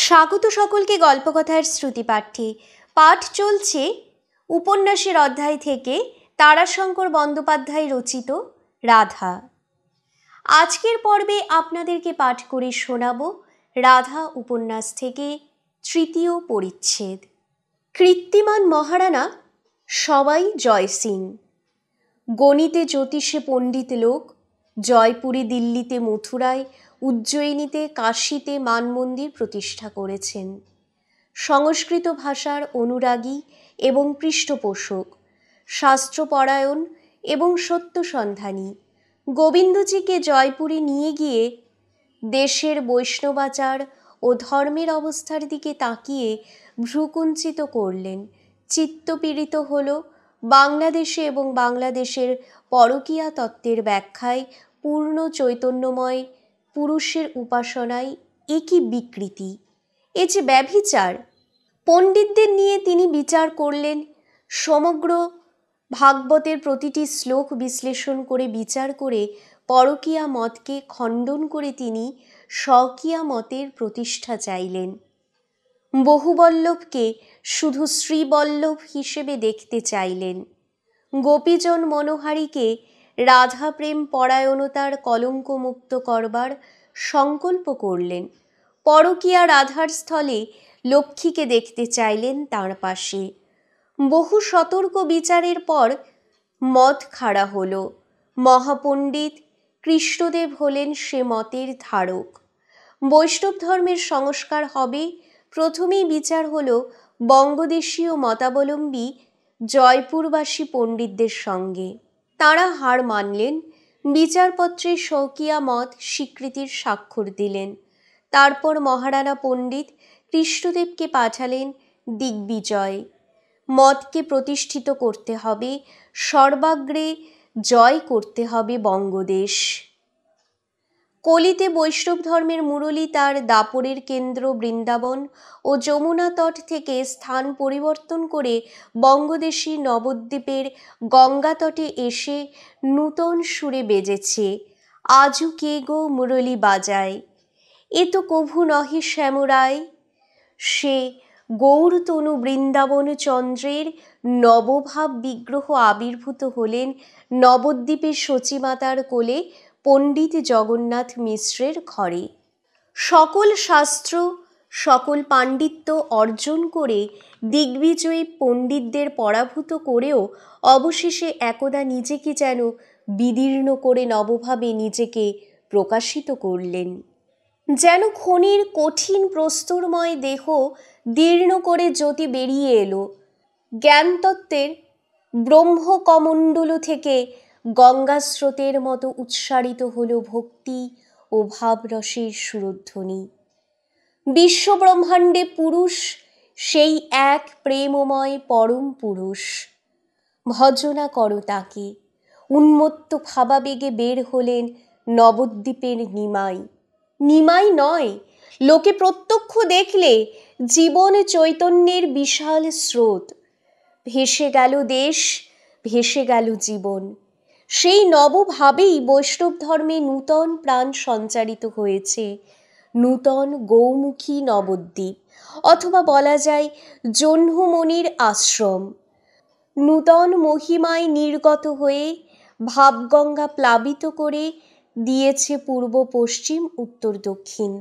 স্বাগত সকলকে গল্পকথার শ্রুতিপাঠে। পাঠ চলছে উপন্যাসের অধ্যায় থেকে তারাশঙ্কর বন্দ্যোপাধ্যায় রচিত রাধা। আজকের পর্বে আপনাদেরকে পাঠ করে শোনাব রাধা উপন্যাস থেকে তৃতীয় পরিচ্ছেদ। কৃত্তিমান মহারানা সবাই জয় সিং। গণিতে জ্যোতিষে পণ্ডিত লোক, জয়পুরে, দিল্লিতে, মথুরায়, উজ্জয়িনীতে, কাশীতে মানমন্দির প্রতিষ্ঠা করেছেন। সংস্কৃত ভাষার অনুরাগী এবং পৃষ্ঠপোষক, শাস্ত্রপরায়ণ এবং সত্যসন্ধানী গোবিন্দজিকে জয়পুরে নিয়ে গিয়ে দেশের বৈষ্ণবাচার ও ধর্মের অবস্থার দিকে তাকিয়ে ভ্রুকুঞ্চিত করলেন। চিত্তপীড়িত হল বাংলাদেশে এবং বাংলাদেশের পরকীয়া তত্ত্বের ব্যাখ্যায় পূর্ণ চৈতন্যময় পুরুষের উপাসনায় এ কি বিকৃতি, এ যে ব্যভিচার। পণ্ডিতদের নিয়ে তিনি বিচার করলেন। সমগ্র ভাগবতের প্রতিটি শ্লোক বিশ্লেষণ করে বিচার করে পরকীয়া মতকে খণ্ডন করে তিনি স্বকীয়া মতের প্রতিষ্ঠা চাইলেন। বহুবল্লভকে শুধু শ্রীবল্লভ হিসেবে দেখতে চাইলেন। গোপীজন মনোহারীকে রাধাপ্রেম পরায়ণতার কলঙ্কমুক্ত করবার সংকল্প করলেন। পরকীয়া রাধার স্থলে লক্ষ্মীকে দেখতে চাইলেন তাঁর পাশে। বহু সতর্ক বিচারের পর মত খাড়া হল। মহাপণ্ডিত কৃষ্ণদেব হলেন সে মতের ধারক। বৈষ্ণব ধর্মের সংস্কার হবে, প্রথমেই বিচার হলো বঙ্গদেশীয় মতাবলম্বী জয়পুরবাসী পণ্ডিতদের সঙ্গে। তাঁরা হার মানলেন, বিচারপত্রে স্বকীয়া মত স্বীকৃতির স্বাক্ষর দিলেন। তারপর মহারানা পণ্ডিত কৃষ্ণদেবকে পাঠালেন দিগ্বিজয়। মতকে প্রতিষ্ঠিত করতে হবে, সর্বাগ্রে জয় করতে হবে বঙ্গদেশ। কলিতে বৈষ্ণব ধর্মের মুরলী তার দাপরের কেন্দ্র বৃন্দাবন ও যমুনা তট থেকে স্থান পরিবর্তন করে বঙ্গদেশী নবদ্বীপের গঙ্গা তটে এসে নূতন সুরে বেজেছে, আজু কে গো মুরলী বাজায়, এ তো কভু নহে শ্যামরায়। সে গৌরতনু বৃন্দাবন চন্দ্রের নবভাব বিগ্রহ আবির্ভূত হলেন নবদ্বীপের সচিমাতার কোলে পণ্ডিত জগন্নাথ মিশ্রের ঘরে। সকল শাস্ত্র, সকল পাণ্ডিত্য অর্জন করে দিগ্বিজয়ী পণ্ডিতদের পরাভূত করেও অবশেষে একদা নিজেকে যেন বিদীর্ণ করে নবভাবে নিজেকে প্রকাশিত করলেন। যেন খনির কঠিন প্রস্তরময় দেহ দীর্ণ করে জ্যোতি বেরিয়ে এলো। জ্ঞানতত্ত্বের ব্রহ্মকমণ্ডল থেকে গঙ্গা স্রোতের মতো উচ্চারিত হলো ভক্তি ও ভাবরসের সুরধ্বনি। বিশ্বব্রহ্মাণ্ডে পুরুষ সেই এক প্রেমময় পরম পুরুষ। ভজনা করো তাকে। উন্মত্ত ভাবাবেগে বের হলেন নবদ্বীপের নিমাই। নিমাই নয়, লোকে প্রত্যক্ষ দেখলে জীবন চৈতন্যের বিশাল স্রোত। ভেসে গেল দেশ, ভেসে গেল জীবন। সেই নবভাবেই বৈষ্ণব ধর্মে নূতন প্রাণ সঞ্চারিত হয়েছে। নূতন গৌমুখী নবদ্বীপ, অথবা বলা যায় জহ্নুমণির আশ্রম। নূতন মহিমায় নির্গত হয়ে ভাবগঙ্গা প্লাবিত করে দিয়েছে পূর্ব পশ্চিম উত্তর দক্ষিণ।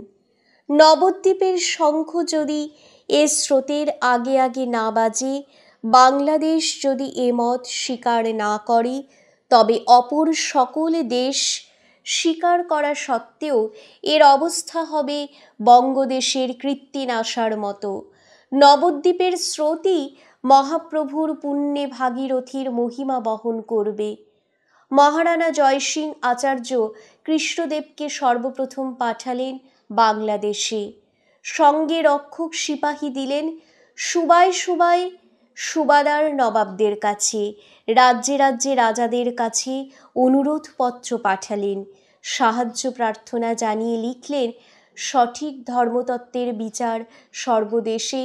নবদ্বীপের শঙ্খ যদি এ স্রোতের আগে আগে না বাজে, বাংলাদেশ যদি এ মত স্বীকার না করে, তবে অপর সকল দেশ স্বীকার করা সত্ত্বেও এর অবস্থা হবে বঙ্গদেশের কৃত্তিনাশার মতো। নবদ্বীপের স্রোতই মহাপ্রভুর পুণ্যে ভাগীরথীর মহিমা বহন করবে। মহারানা জয়সিং আচার্য কৃষ্ণদেবকে সর্বপ্রথম পাঠালেন বাংলাদেশে। সঙ্গে রক্ষক সিপাহী দিলেন। সুবায় সুবায় সুবাদার নবাবদের কাছে, রাজ্যে রাজ্যে রাজাদের কাছে অনুরোধপত্র পাঠালেন। সাহায্য প্রার্থনা জানিয়ে লিখলেন, সঠিক ধর্মতত্ত্বের বিচার সর্বদেশে,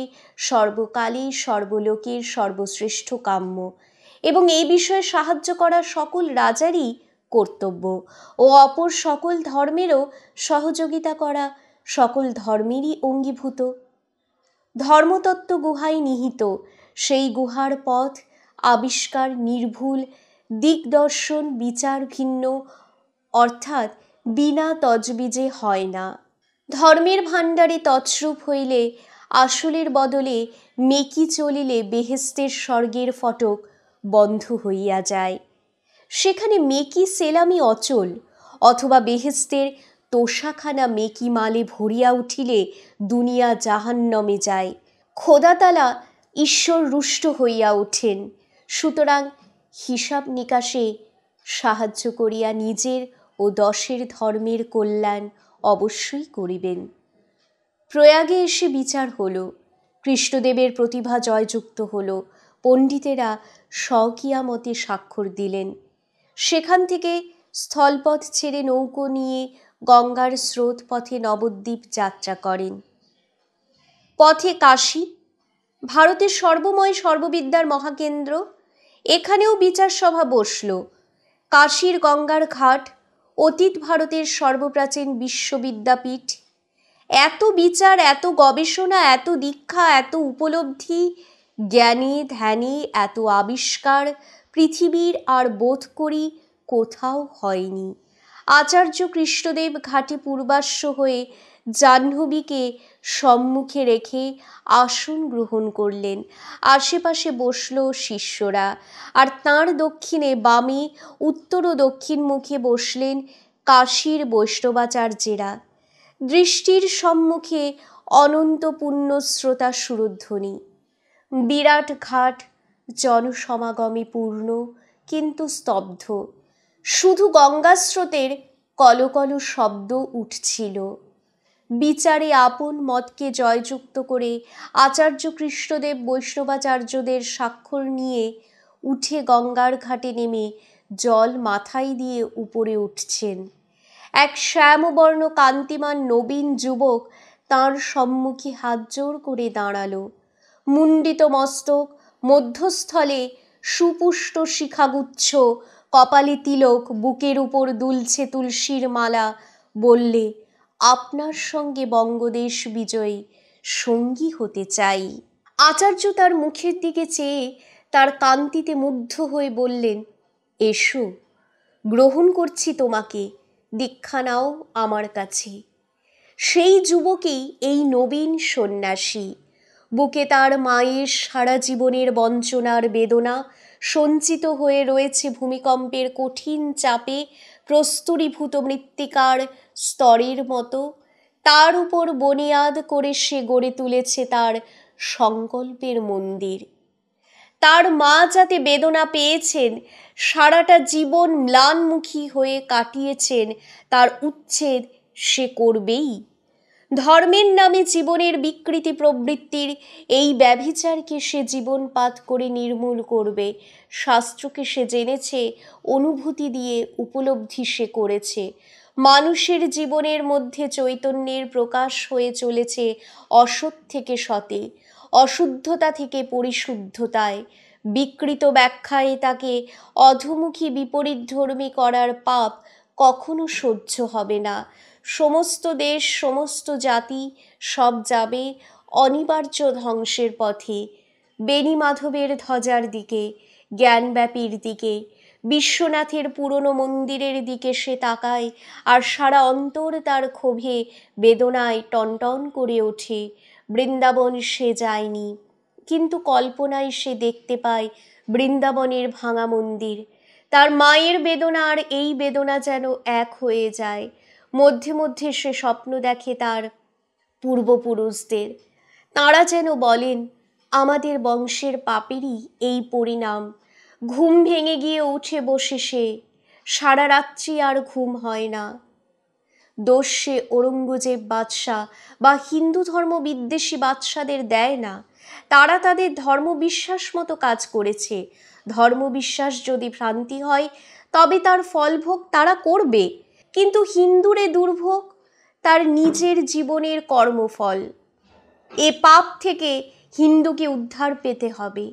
সর্বকালে, সর্বলোকের সর্বশ্রেষ্ঠ কাম্য এবং এই বিষয়ে সাহায্য করা সকল রাজারই কর্তব্য ও অপর সকল ধর্মেরও সহযোগিতা করা সকল ধর্মেরই অঙ্গীভূত। ধর্মতত্ত্ব গুহায় নিহিত, সেই গুহার পথ আবিষ্কার, নির্ভুল দিকদর্শন, বিচার ভিন্ন, অর্থাৎ বিনা তজবিজে হয় না। ধর্মের ভাণ্ডারে তছরূপ হইলে আসলের বদলে মেকি চলিলে বেহেস্তের স্বর্গের ফটক বন্ধ হইয়া যায়। সেখানে মেকি সেলামি অচল, অথবা বেহেস্তের তোষাখানা মেকি মালে ভরিয়া উঠিলে দুনিয়া জাহান্নমে যায়। খোদাতালা ঈশ্বর রুষ্ট হইয়া ওঠেন। সুতরাং হিসাব নিকাশে সাহায্য করিয়া নিজের ও দশের ধর্মের কল্যাণ অবশ্যই করিবেন। প্রয়াগে এসে বিচার হলো, কৃষ্ণদেবের প্রতিভা জয়যুক্ত হলো, পণ্ডিতেরা স্বকিয়ামতে স্বাক্ষর দিলেন। সেখান থেকে স্থলপথ ছেড়ে নৌকো নিয়ে গঙ্গার স্রোত পথে নবদ্বীপ যাত্রা করেন। পথে কাশী, ভারতের সর্বময় সর্ববিদ্যার মহাকেন্দ্র, এখানেও বিচার সভা বসল। কাশীর গঙ্গার ঘাট অতীত ভারতের সর্বপ্রাচীন বিশ্ববিদ্যাপীঠ। এত বিচার, এত গবেষণা, এত দীক্ষা, এত উপলব্ধি, জ্ঞানে ধ্যানে এত আবিষ্কার পৃথিবীর আর বোধ করি কোথাও হয়নি। আচার্য কৃষ্ণদেব ঘাটে পূর্বাশ্ব হয়ে জাহ্নবীকে সম্মুখে রেখে আসন গ্রহণ করলেন। আশেপাশে বসল শিষ্যরা, আর তাঁর দক্ষিণে বামে উত্তর ও দক্ষিণ মুখে বসলেন কাশীর বৈষ্ণবাচার্যেরা। দৃষ্টির সম্মুখে অনন্ত পুণ্যস্রোতা সুরধ্বনি। বিরাট ঘাট জনসমাগমে পূর্ণ, কিন্তু স্তব্ধ। শুধু গঙ্গাস্রোতের কলকল শব্দ উঠছিল। বিচারে আপন মতকে জয়যুক্ত করে আচার্য কৃষ্ণদেব বৈষ্ণবাচার্যদের স্বাক্ষর নিয়ে উঠে গঙ্গার ঘাটে নেমে জল মাথায় দিয়ে উপরে উঠছেন। এক শ্যামবর্ণ কান্তিমান নবীন যুবক তাঁর সম্মুখে হাত জোড় করে দাঁড়ালো। মুণ্ডিত মস্তক, মধ্যস্থলে সুপুষ্ট শিখাগুচ্ছ, কপালে তিলক, বুকের উপর দুলছে তুলসীর মালা। বললে, আপনার সঙ্গে বঙ্গদেশ বিজয়ী সঙ্গী হতে চাই। আচার্য তার মুখের দিকে চেয়ে তার কান্তিতে মুগ্ধ হয়ে বললেন, এসো, গ্রহণ করছি তোমাকে, দীক্ষা নাও আমার কাছে। সেই যুবকেই এই নবীন সন্ন্যাসী। বুকে তার মায়ের সারা জীবনের বঞ্চনার বেদনা সঞ্চিত হয়ে রয়েছে ভূমিকম্পের কঠিন চাপে প্রস্তরীভূত মৃত্তিকার স্তরের মতো। তার উপর বুনিয়াদ করে সে গড়ে তুলেছে তার সংকল্পের মন্দির। তার মা যাতে বেদনা পেয়েছেন, সারাটা জীবন ম্লানমুখী হয়ে কাটিয়েছেন, তার উচ্ছেদ সে করবেই। ধর্মের নামে জীবনের বিকৃতি প্রবৃত্তির এই ব্যভিচারকে সে জীবনপাত করে নির্মূল করবে। শাস্ত্রকে সে জেনেছে, অনুভূতি দিয়ে উপলব্ধি সে করেছে। মানুষের জীবনের মধ্যে চৈতন্যের প্রকাশ হয়ে চলেছে অসৎ থেকে সতে, অশুদ্ধতা থেকে পরিশুদ্ধতায়। বিকৃত ব্যাখ্যায় তাকে অধোমুখী বিপরীতধর্মী করার পাপ কখনো সহ্য হবে না। সমস্ত দেশ, সমস্ত জাতি সব যাবে অনিবার্য ধ্বংসের পথে। বেণী মাধবের ধ্বজার দিকে, জ্ঞানব্যাপীর দিকে, বিশ্বনাথের পুরনো মন্দিরের দিকে সে তাকায়, আর সারা অন্তর তার ক্ষোভে বেদনায় টনটন করে ওঠে। বৃন্দাবন সে যায়নি, কিন্তু কল্পনায় সে দেখতে পায় বৃন্দাবনের ভাঙা মন্দির। তার মায়ের বেদনা আর এই বেদনা যেন এক হয়ে যায়। মধ্যে মধ্যে সে স্বপ্ন দেখে তার পূর্বপুরুষদের। তাঁরা যেন বলেন, আমাদের বংশের পাপেরই এই পরিণাম। ঘুম ভেঙে গিয়ে উঠে বসে সে, সারা রাত্রি আর ঘুম হয় না। দোষ সে ঔরঙ্গজেব বাদশাহ বা হিন্দু ধর্ম বিদ্বেষী বাদশাদের দেয় না। তারা তাদের ধর্মবিশ্বাস মতো কাজ করেছে। ধর্মবিশ্বাস যদি ভ্রান্তি হয়, তবে তার ফলভোগ তারা করবে। কিন্তু হিন্দুরে দুর্ভোগ তার নিজের জীবনের কর্মফল। এ পাপ থেকে হিন্দুকে উদ্ধার পেতে হবে।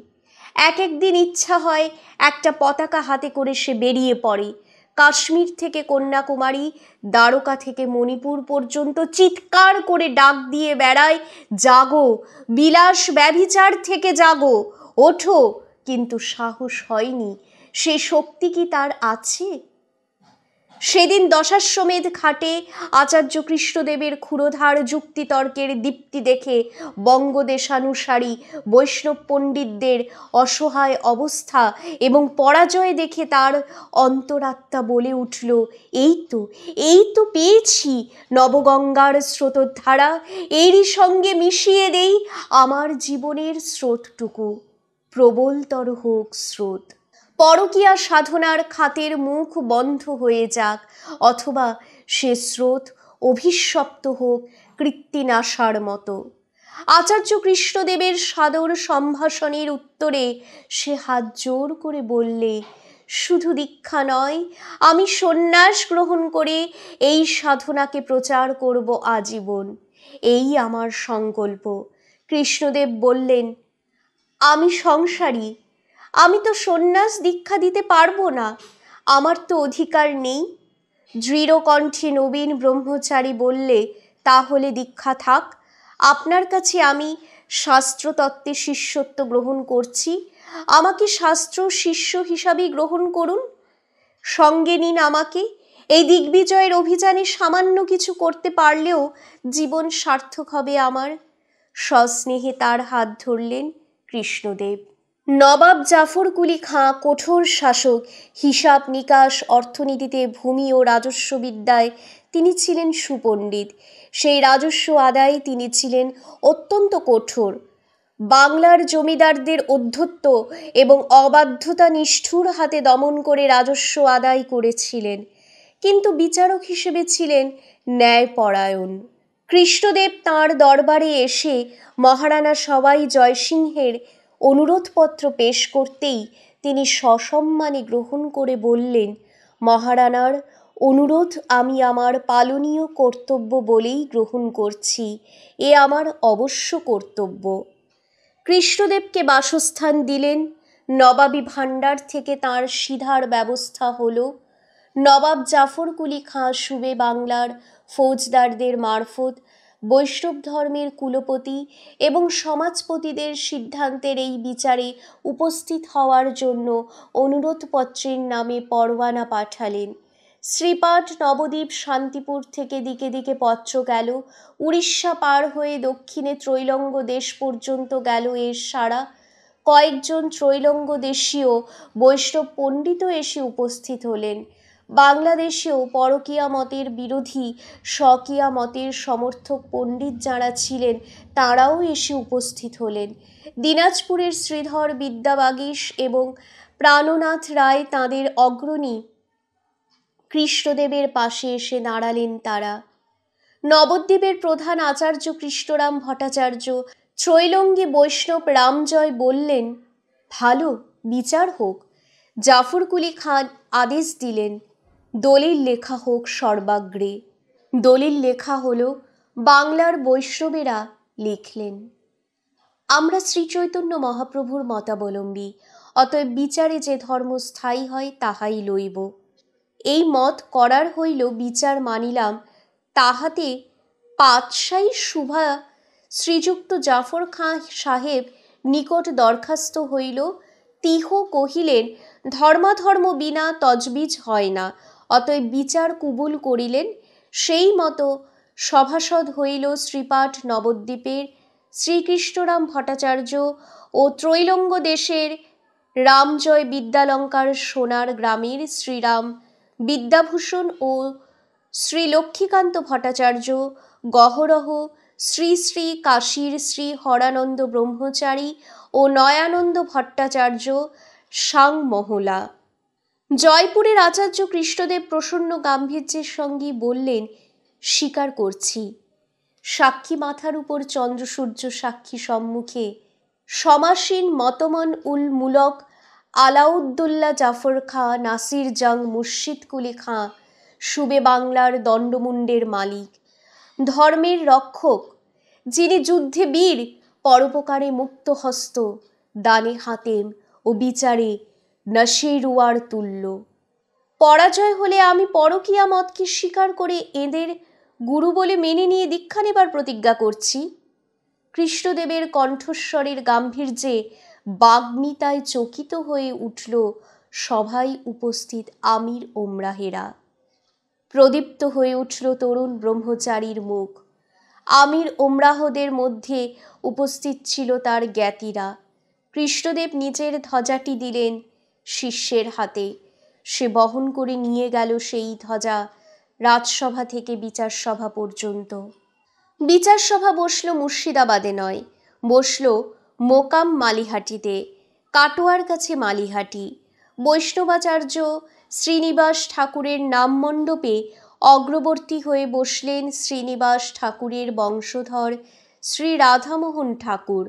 এক একদিন ইচ্ছা হয় একটা পতাকা হাতে করে সে বেরিয়ে পড়ে, কাশ্মীর থেকে কন্যাকুমারী, দ্বারকা থেকে মণিপুর পর্যন্ত চিৎকার করে ডাক দিয়ে বেড়ায়, জাগো, বিলাস ব্যভিচার থেকে জাগো, ওঠো। কিন্তু সাহস হয়নি। সে শক্তি কি তার আছে? সেদিন দশাশ্বমেধ ঘাটে আচার্য কৃষ্ণদেবের ক্ষুরোধার যুক্তিতর্কের দীপ্তি দেখে বঙ্গদেশানুসারী বৈষ্ণব পণ্ডিতদের অসহায় অবস্থা এবং পরাজয় দেখে তার অন্তরাত্মা বলে উঠল, এই তো পেয়েছি নবগঙ্গার স্রোতধারা, এরই সঙ্গে মিশিয়ে দেই আমার জীবনের স্রোতটুকু, প্রবলতর হোক স্রোত। পরকীয়া সাধনার খাতের মুখ বন্ধ হয়ে যাক, অথবা সে স্রোত অভিশপ্ত হোক কৃত্তিনাশার মতো। আচার্য কৃষ্ণদেবের সাদর সম্ভাষণের উত্তরে সে হাত জোর করে বললে, শুধু দীক্ষা নয়, আমি সন্ন্যাস গ্রহণ করে এই সাধনাকে প্রচার করব আজীবন, এই আমার সংকল্প। কৃষ্ণদেব বললেন, আমি সংসারী, আমি তো সন্ন্যাস দীক্ষা দিতে পারবো না, আমার তো অধিকার নেই। দৃঢ় কণ্ঠে নবীন ব্রহ্মচারী বললে, তাহলে দীক্ষা থাক, আপনার কাছে আমি শাস্ত্রতত্ত্বে শিষ্যত্ব গ্রহণ করছি, আমাকে শাস্ত্র শিষ্য হিসাবেই গ্রহণ করুন, সঙ্গে নিন আমাকে। এই দিগ্বিজয়ের অভিযানে সামান্য কিছু করতে পারলেও জীবন সার্থক হবে আমার। সস্নেহে তার হাত ধরলেন কৃষ্ণদেব। নবাব জাফর কুলি খাঁ কঠোর শাসক, হিসাব নিকাশ, অর্থনীতিতে, ভূমি ও রাজস্ব বিদ্যায় তিনি ছিলেন সুপণ্ডিত। সেই রাজস্ব আদায়ে তিনি ছিলেন অত্যন্ত কঠোর। বাংলার জমিদারদের ঔদ্ধত্য এবং অবাধ্যতা নিষ্ঠুর হাতে দমন করে রাজস্ব আদায় করেছিলেন, কিন্তু বিচারক হিসেবে ছিলেন ন্যায়পরায়ণ। কৃষ্ণদেব তাঁর দরবারে এসে মহারানা সবাই জয়সিংহের অনুরোধপত্র পেশ করতেই তিনি সসম্মানে গ্রহণ করে বললেন, মহারানার অনুরোধ আমি আমার পালনীয় কর্তব্য বলেই গ্রহণ করছি, এ আমার অবশ্য কর্তব্য। কৃষ্ণদেবকে বাসস্থান দিলেন, নবাবী ভাণ্ডার থেকে তাঁর সিধার ব্যবস্থা হলো। নবাব জাফর কুলি খাঁ সুবে বাংলার ফৌজদারদের মারফত বৈষ্ণব ধর্মের কুলপতি এবং সমাজপতিদের সিদ্ধান্তের এই বিচারে উপস্থিত হওয়ার জন্য অনুরোধপত্রের নামে পরওয়ানা পাঠালেন। শ্রীপাঠ, নবদ্বীপ, শান্তিপুর থেকে দিকে দিকে পত্র গেল। উড়িষ্যা পার হয়ে দক্ষিণে ত্রৈলঙ্গ দেশ পর্যন্ত গেল এর সাড়া। কয়েকজন ত্রৈলঙ্গ দেশীয় বৈষ্ণব পণ্ডিতও এসে উপস্থিত হলেন। বাংলাদেশেও পরকীয়া মতের বিরোধী স্বকীয়া মতের সমর্থক পণ্ডিত যাঁরা ছিলেন তাঁরাও এসে উপস্থিত হলেন। দিনাজপুরের শ্রীধর বিদ্যাবাগীশ এবং প্রাণনাথ রায় তাঁদের অগ্রণী। কৃষ্ণদেবের পাশে এসে দাঁড়ালেন তারা। নবদ্বীপের প্রধান আচার্য কৃষ্ণরাম ভট্টাচার্য ত্রৈলঙ্গী বৈষ্ণব রামজয় বললেন, ভালো, বিচার হোক। জাফর কুলি খান আদেশ দিলেন, দলিল লেখা হোক সর্বাগ্রে। দলিল লেখা হলো। বাংলার বৈষ্ণবেরা লিখলেন, আমরা শ্রীচৈতন্য মহাপ্রভুর মতাবলম্বী, অতএব বিচারে যে ধর্ম স্থায়ী হয় তাহাই লইব। এই মত করার হইল বিচার মানিলাম, তাহাতে পাতশাহী শুভা শ্রীযুক্ত জাফর খাঁ সাহেব নিকট দরখাস্ত হইল। তিহ কহিলেন, ধর্মাধর্ম বিনা তজবিজ হয় না, অতএব বিচার কুবুল করিলেন। সেই মতো সভাসদ হইল শ্রীপাঠ নবদ্বীপের শ্রীকৃষ্ণরাম ভট্টাচার্য ও ত্রৈলঙ্গ দেশের রামজয় বিদ্যালঙ্কার সোনার গ্রামের শ্রীরাম বিদ্যাভূষণ ও শ্রী লক্ষ্মীকান্ত ভট্টাচার্য, গহরহ শ্রী শ্রী কাশীর শ্রী হরানন্দ ব্রহ্মচারী ও নয়ানন্দ ভট্টাচার্য সাংমহলা। জয়পুরের আচার্য কৃষ্ণদেব প্রসন্ন গাম্ভীর্যের সঙ্গে বললেন, স্বীকার করছি। সাক্ষী মাথার উপর চন্দ্রসূর্য সাক্ষী সম্মুখে সমাসীন মতমন উল মুলক আলাউদ্দৌলা জাফর খাঁ নাসির জং মুর্শিদ কুলি খাঁ সুবে বাংলার দণ্ডমুণ্ডের মালিক, ধর্মের রক্ষক, যিনি যুদ্ধে বীর, পরোপকারে মুক্ত হস্ত, দানে হাতেম ও বিচারে নশেরুয়ার তুল্য। পরাজয় হলে আমি পরকীয়া মতকে স্বীকার করে এদের গুরু বলে মেনে নিয়ে দীক্ষা নেবার প্রতিজ্ঞা করছি। কৃষ্ণদেবের কণ্ঠস্বরের গাম্ভীর্যে বাগ্মিতায় চকিত হয়ে উঠল সভায় উপস্থিত আমির ওমরাহেরা। প্রদীপ্ত হয়ে উঠল তরুণ ব্রহ্মচারীর মুখ। আমির ওমরাহদের মধ্যে উপস্থিত ছিল তার জ্ঞাতিরা। কৃষ্ণদেব নিজের ধ্বজাটি দিলেন শিষ্যের হাতে। সে বহন করে নিয়ে গেল সেই ধ্বজা রাজসভা থেকে বিচার সভা পর্যন্ত। বিচার সভা বসল মুর্শিদাবাদে নয়, বসল মোকাম মালিহাটিতে, কাটোয়ার কাছে মালিহাটি। বৈষ্ণবাচার্য শ্রীনিবাস ঠাকুরের নাম মণ্ডপে অগ্রবর্তী হয়ে বসলেন শ্রীনিবাস ঠাকুরের বংশধর শ্রী রাধামোহন ঠাকুর।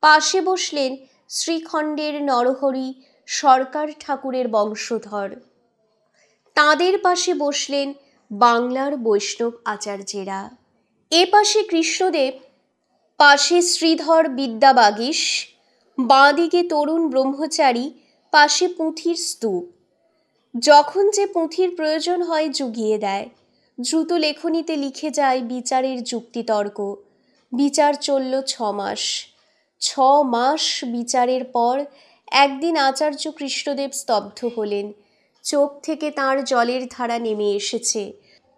পাশে বসলেন শ্রীখণ্ডের নরহরি সরকার ঠাকুরের বংশধর। তাঁদের পাশে বসলেন বাংলার বৈষ্ণব আচার্যেরা। এ পাশে কৃষ্ণদেব, পাশে শ্রীধর বিদ্যাবাগীশ, বাঁদিকে তরুণ ব্রহ্মচারী, পাশে পুঁথির স্তূপ। যখন যে পুঁথির প্রয়োজন হয় জুগিয়ে দেয়। দ্রুত লেখনীতে লিখে যায় বিচারের যুক্তিতর্ক। বিচার চলল 6 মাস। 6 মাস বিচারের পর একদিন আচার্য কৃষ্ণদেব স্তব্ধ হলেন। চোখ থেকে তাঁর জলের ধারা নেমে এসেছে।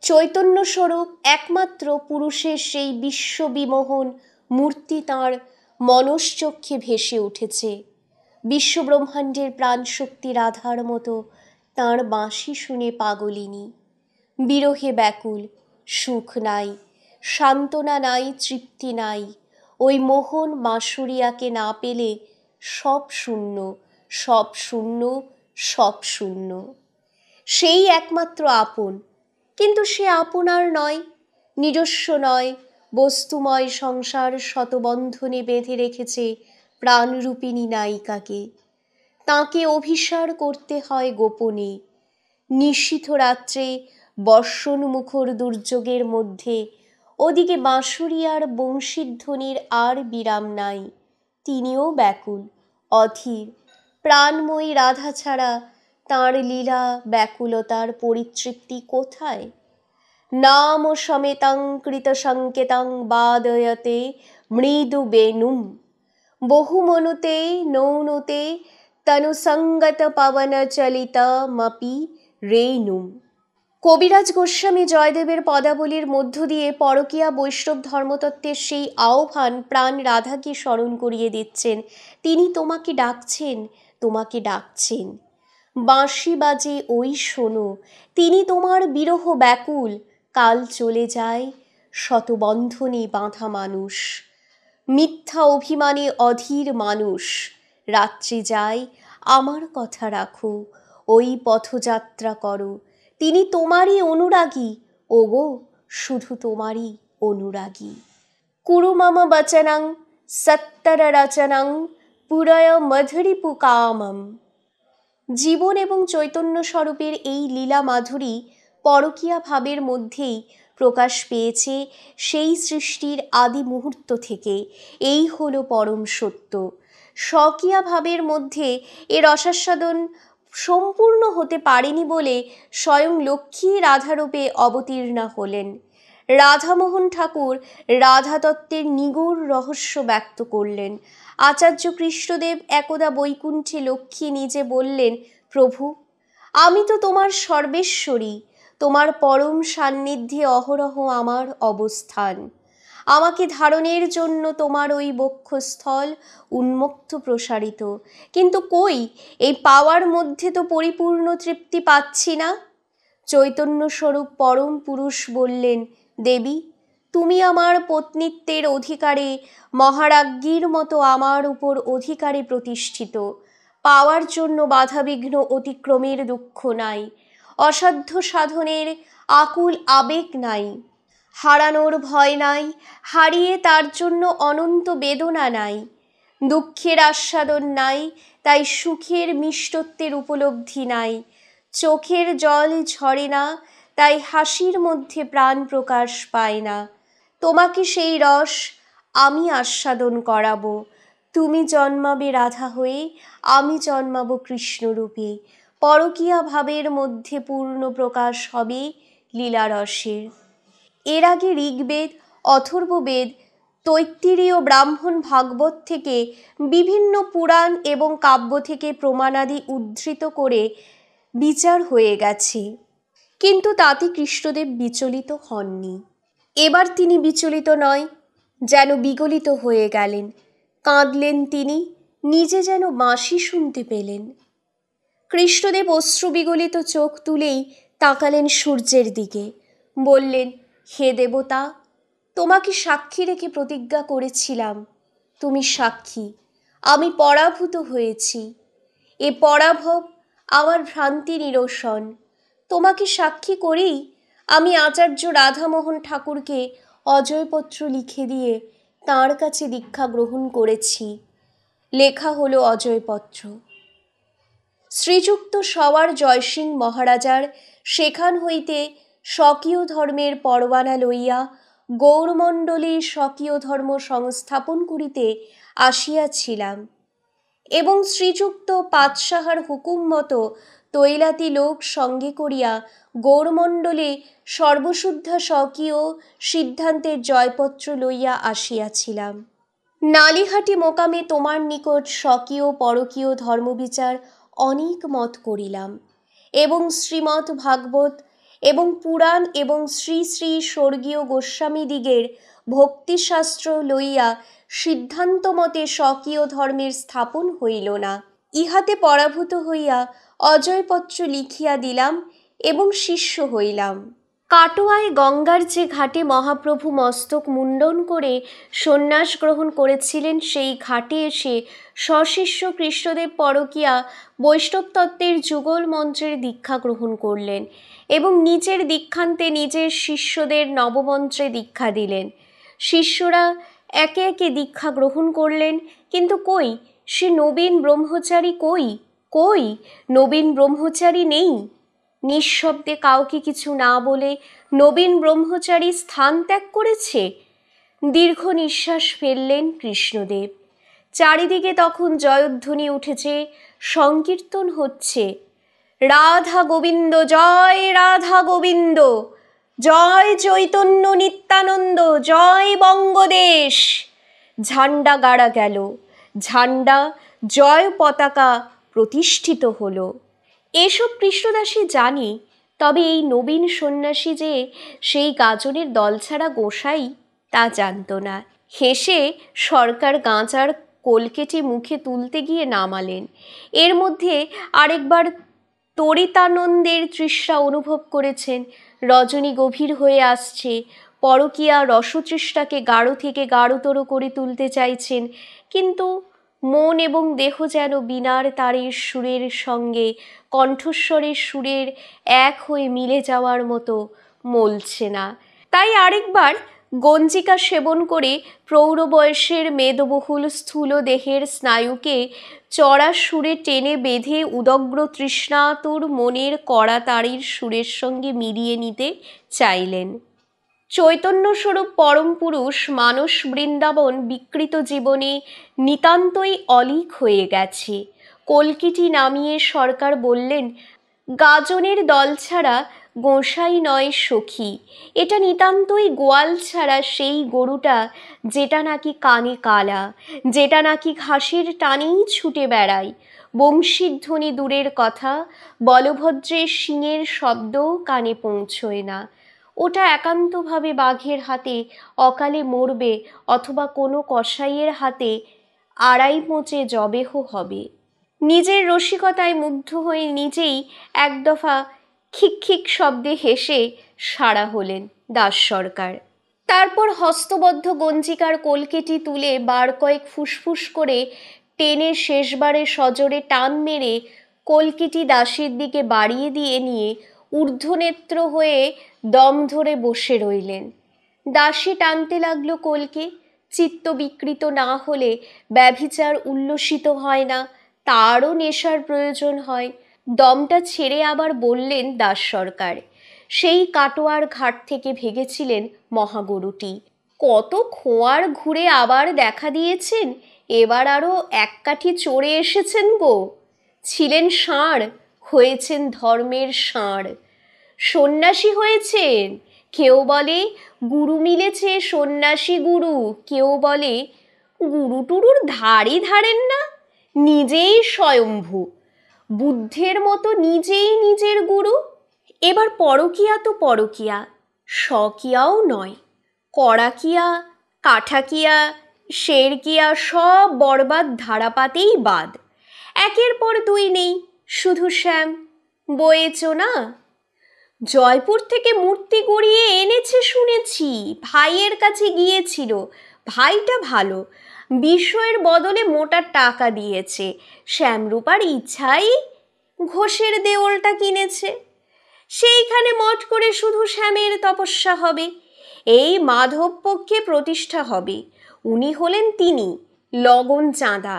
চৈতন্য স্বরূপ একমাত্র পুরুষের সেই বিশ্ববিমোহন মূর্তি তাঁর মনশ্চক্ষে ভেসে উঠেছে। বিশ্বব্রহ্মাণ্ডের প্রাণশক্তি রাধার মতো তাঁর বাঁশি শুনে পাগলিনী। বিরহে ব্যাকুল, সুখ নাই, সান্ত্বনা নাই, তৃপ্তি নাই। ওই মোহন বাঁশুরিয়াকে না পেলে সব শূন্য, সব শূন্য, সব শূন্য। সেই একমাত্র আপন, কিন্তু সে আপনার নয়, নিজস্ব নয়। বস্তুময় সংসার শতবন্ধনে বেঁধে রেখেছে প্রাণরূপিণী নায়িকাকে। তাঁকে অভিসার করতে হয় গোপনে। নিশীথ রাত্রে বর্ষণমুখর দুর্যোগের মধ্যে ওদিকে বাঁশুরিয়ার বংশীধ্বনির আর বিরাম নাই। তিনিও ব্যাকুল, অধীর। প্রাণময়ী রাধা ছাড়া তাঁর লীলা ব্যাকুলতার পরিতৃপ্তি কোথায়? নাম সমেতং কৃত সংকেতং বাদয়তে মৃদু বেণুম বহুমনুতে নৌনুতে তনুসঙ্গত পবন চলিতমপি রেণুম। কবিরাজ গোস্বামী জয়দেবের পদাবলীর মধ্য দিয়ে পরকীয়া বৈষ্ণব ধর্মতত্ত্বের সেই আহ্বান প্রাণ রাধাকে স্মরণ করিয়ে দিচ্ছেন। তিনি তোমাকে ডাকছেন, তোমাকে ডাকছেন। বাঁশি বাজে ওই শোনো, তিনি তোমার বিরহ ব্যাকুল। কাল চলে যায়, শতবন্ধনে বাঁধা মানুষ, মিথ্যা অভিমানে অধীর মানুষ। রাত্রি যায়, আমার কথা রাখো, ওই পথযাত্রা করো। তিনি তোমারই অনুরাগী, ওগো শুধু তোমারই অনুরাগী। কুরু মম বচনং সত্তর রচনং পুরয় মধুরিপু কামম। জীবন এবং চৈতন্য স্বরূপের এই লীলা মাধুরী পরকীয়া ভাবের মধ্যেই প্রকাশ পেয়েছে সেই সৃষ্টির আদি মুহূর্ত থেকে। এই হলো পরম সত্য। স্বকীয়া ভাবের মধ্যে এর রসাস্বাদন সম্পূর্ণ হতে পারেনি বলে স্বয়ং লক্ষ্মী রাধারূপে অবতীর্ণা হলেন। রাধামোহন ঠাকুর রাধাতত্ত্বের নিগূঢ় রহস্য ব্যক্ত করলেন। আচার্য কৃষ্ণদেব একদা বৈকুণ্ঠে লক্ষ্মী নিজে বললেন, প্রভু, আমি তো তোমার সর্বেশ্বরী, তোমার পরম সান্নিধ্যে অহরহ আমার অবস্থান। আমাকে ধারণের জন্য তোমার ওই বক্ষস্থল উন্মুক্ত প্রসারিত, কিন্তু কই, এই পাওয়ার মধ্যে তো পরিপূর্ণ তৃপ্তি পাচ্ছি না। চৈতন্য স্বরূপ পরম পুরুষ বললেন, দেবী, তুমি আমার পত্নীত্বের অধিকারে মহারাজ্ঞীর মতো আমার উপর অধিকারে প্রতিষ্ঠিত। পাওয়ার জন্য বাধাবিঘ্ন অতিক্রমের দুঃখ নাই, অসাধ্য সাধনের আকুল আবেগ নাই, হারানোর ভয় নাই, হারিয়ে তার জন্য অনন্ত বেদনা নাই, দুঃখের আস্বাদন নাই, তাই সুখের মিষ্টত্বের উপলব্ধি নাই, চোখের জল ঝরে না, তাই হাসির মধ্যে প্রাণ প্রকাশ পায় না। তোমাকে সেই রস আমি আস্বাদন করাবো। তুমি জন্মাবে রাধা হয়ে, আমি জন্মাবো কৃষ্ণরূপে। পরকীয়া ভাবের মধ্যে পূর্ণ প্রকাশ হবে লীলারসের। এর আগে ঋগ্বেদ, অথর্ববেদ, তৈত্তিরীয় ব্রাহ্মণ ভাগবত থেকে বিভিন্ন পুরাণ এবং কাব্য থেকে প্রমাণাদি উদ্ধৃত করে বিচার হয়ে গেছে, কিন্তু তাতে কৃষ্ণদেব বিচলিত হননি। এবার তিনি বিচলিত নয়, যেন বিগলিত হয়ে গেলেন। কাঁদলেন তিনি, নিজে যেন বাঁশি শুনতে পেলেন। কৃষ্ণদেব অশ্রুবিগলিত চোখ তুলেই তাকালেন সূর্যের দিকে, বললেন, হে দেবতা, তোমাকে সাক্ষী রেখে প্রতিজ্ঞা করেছিলাম, তুমি সাক্ষী, আমি পরাভূত হয়েছি। এ পরাভব আমার ভ্রান্তি নিরসন। তোমাকে সাক্ষী করেই আমি আচার্য রাধামোহন ঠাকুরকে অজয়পত্র লিখে দিয়ে তাঁর কাছে দীক্ষা গ্রহণ করেছি। লেখা হলো অজয়পত্র। শ্রীযুক্ত সওয়ার জয়সিং মহারাজার সেখান হইতে স্বকীয় ধর্মের পরবানা লইয়া গৌরমণ্ডলে স্বকীয় ধর্ম সংস্থাপন করিতে আসিয়াছিলাম, এবং শ্রীযুক্ত পাতসাহার হুকুম মতো তৈলাতি লোক সঙ্গে করিয়া গৌরমণ্ডলে সর্বশুদ্ধা স্বকীয় সিদ্ধান্তের জয়পত্র লইয়া আসিয়াছিলাম। নালিহাটি মোকামে তোমার নিকট স্বকীয় পরকীয় ধর্মবিচার অনেক মত করিলাম, এবং শ্রীমৎ ভাগবত এবং পুরাণ এবং শ্রী শ্রী স্বর্গীয় গোস্বামীদিগের ভক্তিশাস্ত্র লইয়া সিদ্ধান্ত মতে স্বকীয় ধর্মের স্থাপন হইল না। ইহাতে পরাভূত হইয়া অজয়পত্র লিখিয়া দিলাম এবং শিষ্য হইলাম। কাটোয়ায় গঙ্গার যে ঘাটে মহাপ্রভু মস্তক মুণ্ডন করে সন্ন্যাস গ্রহণ করেছিলেন, সেই ঘাটে এসে সশিষ্য কৃষ্ণদেব পরকীয়া বৈষ্ণব তত্ত্বের যুগল মন্ত্রের দীক্ষা গ্রহণ করলেন এবং নিজের দীক্ষান্তে নিজের শিষ্যদের নবমন্ত্রে দীক্ষা দিলেন। শিষ্যরা একে একে দীক্ষা গ্রহণ করলেন, কিন্তু কই সে নবীন ব্রহ্মচারী? কই নবীন ব্রহ্মচারী নেই। নিঃশব্দে কাউকে কিছু না বলে নবীন ব্রহ্মচারী স্থান ত্যাগ করেছে। দীর্ঘ নিঃশ্বাস ফেললেন কৃষ্ণদেব। চারিদিকে তখন জয়ধ্বনি উঠেছে, সংকীর্তন হচ্ছে, রাধা গোবিন্দ জয়, রাধা গোবিন্দ জয়, চৈতন্য নিত্যানন্দ জয়, বঙ্গদেশ। ঝান্ডা গাড়া গেল, ঝান্ডা জয় পতাকা প্রতিষ্ঠিত হলো। এসব কৃষ্ণদাসী জানি, তবে এই নবীন সন্ন্যাসী যে সেই গাজনের দল ছাড়া গোসাই, তা জানত না। হেসে সরকার গাঁজার কলকেটি মুখে তুলতে গিয়ে নামালেন। এর মধ্যে আরেকবার তরিতানন্দের তৃষ্ণা অনুভব করেছেন। রজনী গভীর হয়ে আসছে, পরকীয়া রসতৃষ্ণাকে গাঢ় থেকে গাঢ়তর করে তুলতে চাইছেন, কিন্তু মন এবং দেহ যেন বীণার তারের সুরের সঙ্গে কণ্ঠস্বরের সুরের এক হয়ে মিলে যাওয়ার মতো মলছে না। তাই আরেকবার গঞ্জিকা সেবন করে প্রৌঢ় বয়সের মেদবহুল স্থূল দেহের স্নায়ুকে চড়া সুরে টেনে বেঁধে উদগ্র তৃষ্ণাতুর মনের কড়া তারের সুরের সঙ্গে মিলিয়ে নিতে চাইলেন। চৈতন্যস্বরূপ পরম পুরুষ মানস বৃন্দাবন বিকৃত জীবনে নিতান্তই অলীক হয়ে গেছে। কলকিটি নামিয়ে সরকার বললেন, গাজনের দল ছাড়া গোসাই নয় সখী, এটা নিতান্তই গোয়াল ছাড়া সেই গরুটা যেটা নাকি কানে কালা, যেটা নাকি ঘাসের টানেই ছুটে বেড়ায়। বংশীর ধ্বনি দূরের কথা, বলভদ্রের শিঙের শব্দও কানে পৌঁছয় না। ওটা একান্তভাবে বাঘের হাতে অকালে মরবে, অথবা কোনো কসাইয়ের হাতে আড়াই মোচে জবেহ হবে। নিজের রসিকতায় মুগ্ধ হয়ে নিজেই এক দফা খিক শব্দে হেসে সাড়া হলেন দাস সরকার। তারপর হস্তবদ্ধ গঞ্জিকার কলকেটি তুলে বার কয়েক ফুসফুস করে টেনে শেষবারে সজোরে টান মেরে কলকেটি দাসীর দিকে বাড়িয়ে দিয়ে নিয়ে ঊর্ধ্বনেত্র হয়ে দম ধরে বসে রইলেন। দাসী টানতে লাগলো কলকে। চিত্ত বিকৃত না হলে ব্যভিচার উল্লসিত হয় না, তারও নেশার প্রয়োজন হয়। দমটা ছেড়ে আবার বললেন দাস সরকার, সেই কাটোয়ার ঘাট থেকে ভেগেছিলেন মহাগরুটি। কত খোঁয়ার ঘুরে আবার দেখা দিয়েছেন, এবার আরও এক কাঠি চড়ে এসেছেন গো। ছিলেন ষাঁড়, হয়েছেন ধর্মের ষাঁড়, সন্ন্যাসী হয়েছেন। কেউ বলে গুরু মিলেছে, সন্ন্যাসী গুরু। কেউ বলে গুরু টুরুর ধারই ধারেন না, নিজেই স্বয়ম্ভু, বুদ্ধের মতো নিজেই নিজের গুরু। এবার পরকীয়া তো পরকীয়া, স্বকীয়াও নয়। কড়াকিয়া, কাঠাকিয়া, শেরকিয়া সব বরবাদ, ধারাপাতেই বাদ। একের পর দুই নেই, শুধু শ্যাম। বয়েছ না? জয়পুর থেকে মূর্তি গড়িয়ে এনেছে শুনেছি, ভাইয়ের কাছে গিয়েছিল। ভাইটা ভালো, বিষয়ের বদলে মোটা টাকা দিয়েছে। শ্যামরূপার ইচ্ছাই ঘোষের দেওলটা কিনেছে। সেইখানে মঠ করে শুধু শ্যামের তপস্যা হবে। এই মাধব পক্ষে প্রতিষ্ঠা হবে। উনি হলেন তিনি, লগন চাঁদা।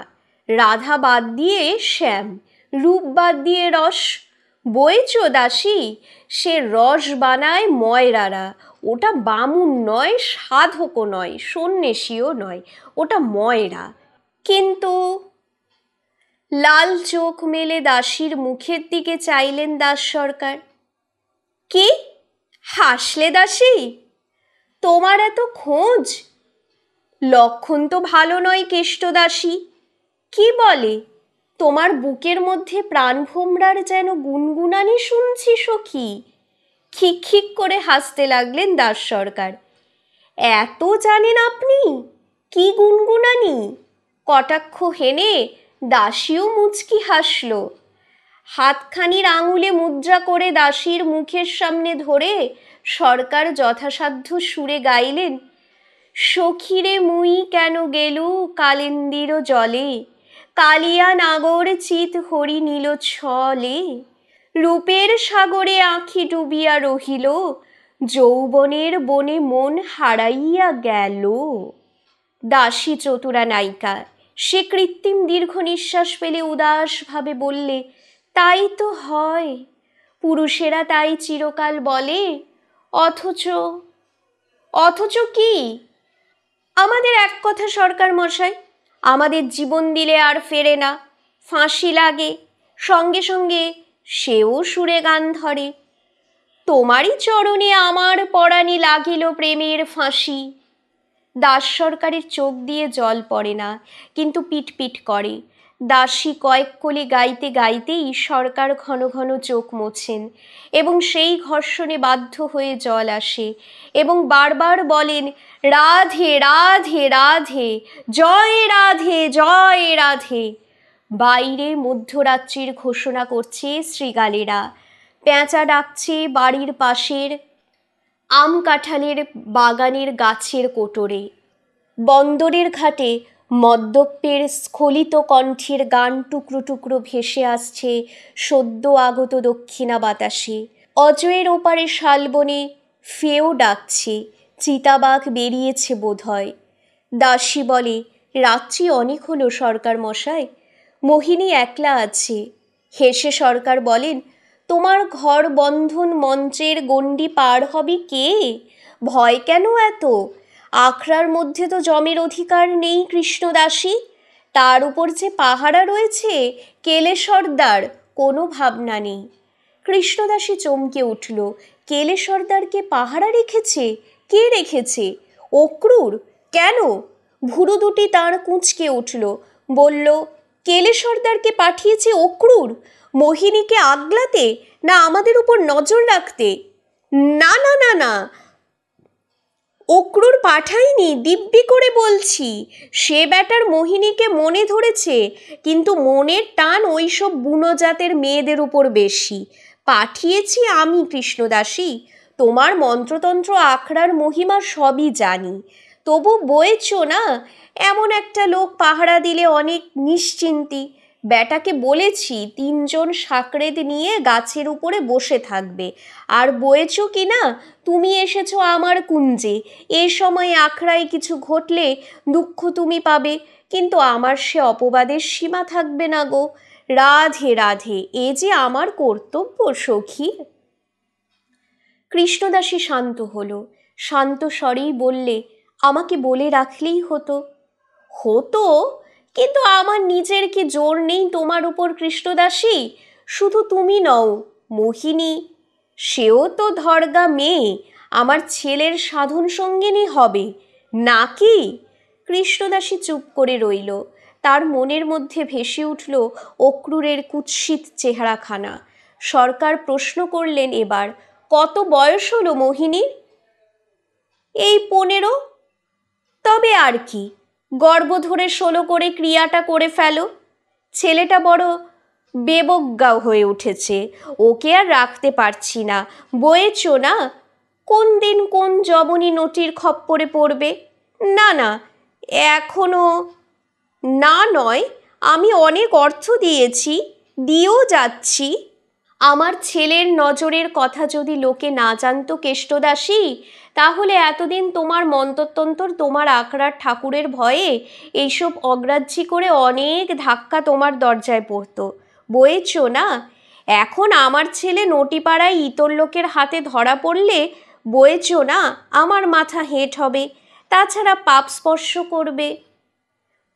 রাধা বাদ দিয়ে শ্যাম, রূপ বাদ দিয়ে রস। বয়েছ দাসী? সে রস বানায় ময়রারা। ওটা বামুন নয়, সাধকও নয়, সন্ন্যাসীও নয়, ওটা ময়রা। কিন্তু লাল চোখ মেলে দাসীর মুখের দিকে চাইলেন দাস সরকার। কি হাসলে দাসী? তোমার এত খোঁজ? লক্ষণ তো ভালো নয় কেষ্টদাসী। কি বলে? তোমার বুকের মধ্যে প্রাণভোমরার যেন গুনগুনানি শুনছি সখী। খিক খিক করে হাসতে লাগলেন দাস সরকার। এত জানেন আপনি? কি গুনগুনানি? কটাক্ষ হেনে দাসীও মুচকি হাসল। হাতখানির আঙুলে মুদ্রা করে দাসীর মুখের সামনে ধরে সরকার যথাসাধ্য সুরে গাইলেন, সখীরে মুই কেন গেলু কালিন্দির জলে, কালিয়া নাগর চিত হরি নীল ছলে, রূপের সাগরে আঁখি ডুবিয়া রহিল, যৌবনের বনে মন হারাইয়া গেল। দাসী চতুরা নায়িকা, সে কৃত্রিম দীর্ঘ নিঃশ্বাস ফেলে উদাসভাবে বললে, তাই তো হয়, পুরুষেরা তাই চিরকাল বলে। অথচ অথচ কি? আমাদের এক কথা সরকার মশাই, আমাদের জীবন দিলে আর ফেরে না, ফাঁসি লাগে, সঙ্গে সঙ্গে সেও সুরে গান ধরে। তোমারই চরণে আমার পরাণে লাগিল প্রেমের ফাঁসি। দাস সরকারের চোখ দিয়ে জল পড়ে না, কিন্তু পিটপিট করে। দাসী কয়েক কলি গাইতে গাইতেই সরকার ঘন ঘন চোখ মোছেন এবং সেই ঘর্ষণে বাধ্য হয়ে জল আসে এবং বারবার বলেন, রাধে রাধে রাধে, জয় রাধে জয় রাধে। বাইরে মধ্যরাত্রির ঘোষণা করছে শৃগালেরা, পেঁচা ডাকছে বাড়ির পাশের আম কাঁঠালের বাগানের গাছের কোটরে। বন্দরের ঘাটে মদ্যপের স্খলিত কণ্ঠের গান টুকরো টুকরো ভেসে আসছে সদ্য আগত দক্ষিণা বাতাসে। অজয়ের ওপারে শালবনে ফেও ডাকছে, চিতাবাঘ বেরিয়েছে বোধহয়। দাসী বলে, রাত্রি অনেক হলো সরকার মশাই। মোহিনী একলা আছে। হেসে সরকার বলেন, তোমার ঘর বন্ধন মঞ্চের গণ্ডি পার হবে কে? ভয় কেন এত? আখড়ার মধ্যে তো জমের অধিকার নেই কৃষ্ণদাসী। তার উপর যে পাহারা রয়েছে কেলে সর্দার, কোনো ভাবনা নেই। কৃষ্ণদাসী চমকে উঠল। কেলে সর্দারকে পাহারা রেখেছে? কে রেখেছে? অক্রূর? কেন? ভুরু দুটি তাঁর কুঁচকে উঠল। বলল, কেলে সর্দারকে পাঠিয়েছে অক্রূর? মোহিনীকে আগলাতে, না আমাদের উপর নজর রাখতে? না না না না, অক্রূর পাঠাইনি, দিব্যি করে বলছি। সে ব্যাটার মোহিনীকে মনে ধরেছে, কিন্তু মনের টান ওইসব বুনো জাতের মেয়েদের উপর বেশি। পাঠিয়েছি আমি কৃষ্ণদাসী। তোমার মন্ত্রতন্ত্র আখড়ার মহিমা সবই জানি, তবু বয়েছ না, এমন একটা লোক পাহারা দিলে অনেক নিশ্চিন্তি। ব্যাটাকে বলেছি 3 জন সাকরেদ নিয়ে গাছের উপরে বসে থাকবে। আর বয়েছ কি না, তুমি এসেছো আমার কুঞ্জে, এ সময় আখড়ায় কিছু ঘটলে দুঃখ তুমি পাবে, কিন্তু আমার সে অপবাদের সীমা থাকবে না গো। রাধে রাধে, এ যে আমার কর্তব্য সখী। কৃষ্ণদাসী শান্ত হলো। শান্ত স্বরেই বললে, আমাকে বলে রাখলেই হতো। হতো, কিন্তু আমার নিজের কি জোর নেই তোমার উপর কৃষ্ণদাসী? শুধু তুমি নও, মোহিনী, সেও তো ধর্গা মেয়ে, আমার ছেলের সাধন সঙ্গিনী হবে নাকি? কৃষ্ণদাসী চুপ করে রইল। তার মনের মধ্যে ভেসে উঠল অক্রূরের কুৎসিত চেহারাখানা। সরকার প্রশ্ন করলেন এবার, কত বয়স হলো মোহিনীর? এই 15। তবে আর কি, গর্ভ ধরে 16 করে ক্রিয়াটা করে ফেলো। ছেলেটা বড় বেবজ্ঞা হয়ে উঠেছে, ওকে আর রাখতে পারছি না। বয়েছ না, কোন দিন কোন জবনী নটির খপ্পরে পড়বে। না না, এখনো না নয়, আমি অনেক অর্থ দিয়েছি, দিয়েও যাচ্ছি। আমার ছেলের নজরের কথা যদি লোকে না জানতো কেষ্টদাসী, তাহলে এতদিন তোমার মন্ত্রতন্ত্র, তোমার আখড়ার ঠাকুরের ভয়ে এইসব অগ্রাহ্যি করে অনেক ধাক্কা তোমার দরজায় পড়তো। বয়েছ না, এখন আমার ছেলে নটিপাড়ায় ইতর লোকের হাতে ধরা পড়লে বয়েছ না আমার মাথা হেঁট হবে, তাছাড়া পাপ স্পর্শ করবে।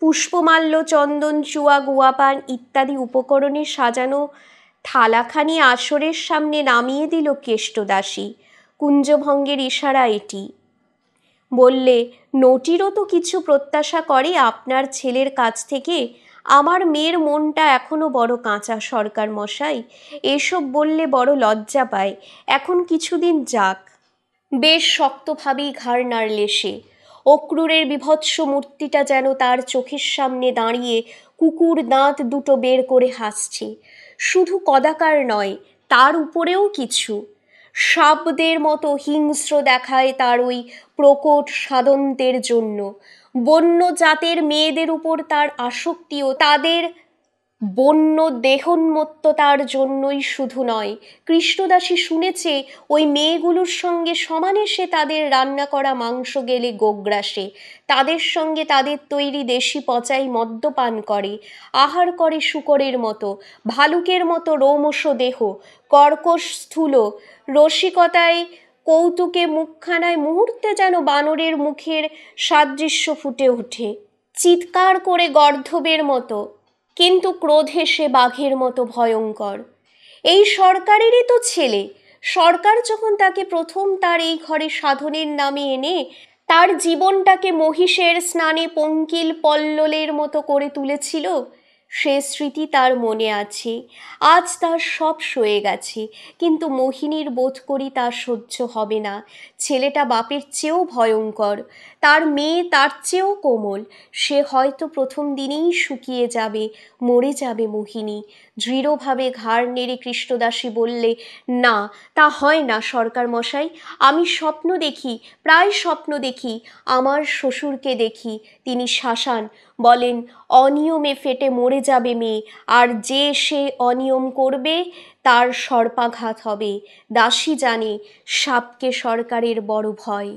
পুষ্পমাল্য, চন্দন, চুয়া, গুয়াপান ইত্যাদি উপকরণে সাজানো থালাখানি আসরের সামনে নামিয়ে দিল কেষ্টদাসী। কুঞ্জভঙ্গের ইশারা এটি। বললে, নটিরও তো কিছু প্রত্যাশা করে আপনার ছেলের কাছ থেকে। আমার মেয়ের মনটা এখনো বড় কাঁচা সরকার মশাই, এসব বললে বড় লজ্জা পায়। এখন কিছুদিন যাক। বেশ শক্তভাবেই ঘাড় নাড়লে সে। অক্রূরের বিভৎস মূর্তিটা যেন তার চোখের সামনে দাঁড়িয়ে কুকুর দাঁত দুটো বের করে হাসছে। শুধু কদাকার নয়, তার উপরেও কিছু। সাপদের মতো হিংস্র দেখায় তার ওই প্রকট সাদন্তের জন্য। বন্য জাতের মেয়েদের উপর তার আসক্তিও তাদের বন্য দেহোন্মত্ততার জন্যই শুধু নয়। কৃষ্ণদাসী শুনেছে ওই মেয়েগুলোর সঙ্গে সমানে সে তাদের রান্না করা মাংস গেলে গোগ্রাসে, তাদের সঙ্গে তাদের তৈরি দেশি পচাই মদ্যপান করে, আহার করে শূকরের মতো, ভালুকের মতো রোমশ দেহ, কর্কশ স্থূল, রসিকতায় কৌতুকে মুখখানায় মুহূর্তে যেন বানরের মুখের সাদৃশ্য ফুটে ওঠে, চিৎকার করে গর্ধবের মতো, কিন্তু ক্রোধে সে বাঘের মতো ভয়ঙ্কর। এই সরকারেরই তো ছেলে। সরকার যখন তাকে প্রথম তার এই ঘরে সাধনের নামে এনে তার জীবনটাকে মহিষের স্নানে পঙ্কিল পল্ললের মতো করে তুলেছিল, সে স্মৃতি তার মনে আছে। আজ তার সব সয়ে গেছে, কিন্তু মোহিনীর বোধ করি তা সহ্য হবে না। ছেলেটা বাপের চেয়েও ভয়ঙ্কর, তার মেয়ে তার চেয়েও কোমল। সে হয়তো প্রথম দিনেই শুকিয়ে যাবে, মরে যাবে মোহিনী। দৃঢ়ভাবে ঘাড় নেড়ে কৃষ্ণদাসী বললে, না, তা হয় না সরকার মশাই। আমি স্বপ্ন দেখি, প্রায় স্বপ্ন দেখি, আমার শ্বশুরকে দেখি। তিনি শাসান, বলেন অনিয়মে ফেটে মরে যাবে মেয়ে, আর যে সে অনিয়ম করবে তার সর্পাঘাত হবে। দাসী জানে সাপকে সরকারের বড় ভয়।